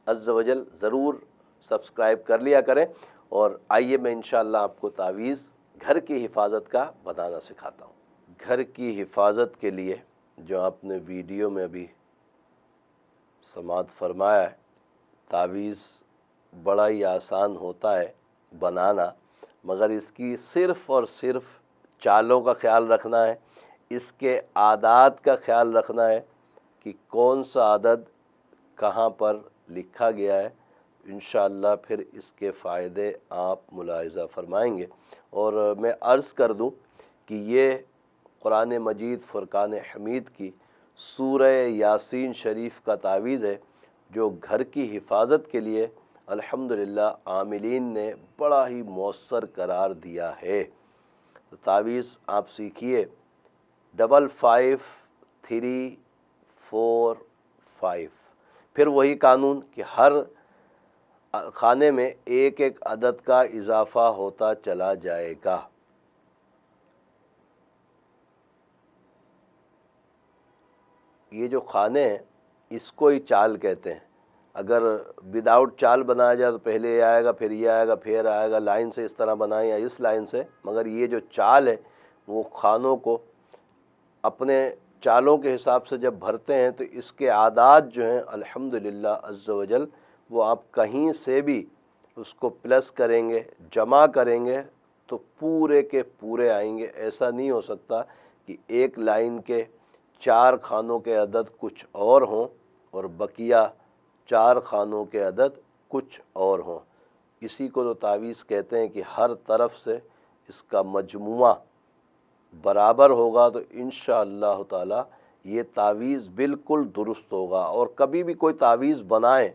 عز و جل ضرور سبسکرائب کر لیا کریں۔ اور آئیے میں انشاءاللہ آپ کو تعویذ گھر کی حفاظت کا بتانا سکھاتا ہوں۔ گھر کی حفاظت کے لیے جو آپ نے ویڈیو میں ابھی سماعت فرمایا ہے، تعویذ بڑا ہی آسان ہوتا ہے بنانا، مگر اس کی صرف اور صرف چالوں کا خیال رکھنا ہے، اس کے عادات کا خیال رکھنا ہے کہ کون سا عدد کہاں پر لکھا گیا ہے۔ انشاءاللہ پھر اس کے فائدے آپ ملاحظہ فرمائیں گے۔ اور میں عرض کر دوں کہ یہ قرآن مجید فرقان حمید کی سورہ یاسین شریف کا تعویذ ہے، جو گھر کی حفاظت کے لیے الحمدللہ عاملین نے بڑا ہی مؤثر قرار دیا ہے۔ تو تعویذ آپ سیکھیے 554345، پھر وہی قانون کہ ہر خانے میں ایک ایک عدد کا اضافہ ہوتا چلا جائے گا۔ یہ جو خانے ہیں اس کو ہی چال کہتے ہیں۔ اگر وداؤٹ چال بنایا جائے تو پہلے یہ آئے گا، پھر یہ آئے گا، پھر آئے گا، لائن سے اس طرح بنائیں یا اس لائن سے، مگر یہ جو چال ہے وہ خانوں کو اپنے چالوں کے حساب سے جب بھرتے ہیں تو اس کے عادات جو ہیں الحمدللہ عز و جل وہ آپ کہیں سے بھی اس کو پلس کریں گے، جمع کریں گے تو پورے کے پورے آئیں گے۔ ایسا نہیں ہو سکتا کہ ایک لائن کے 4 خانوں کے عدد کچھ اور ہوں اور بقیہ 4 خانوں کے عدد کچھ اور ہوں۔ اسی کو تو تعویذ کہتے ہیں کہ ہر طرف سے اس کا مجموعہ برابر ہوگا تو انشاءاللہ تعالی یہ تعویذ بالکل درست ہوگا۔ اور کبھی بھی کوئی تعویذ بنائیں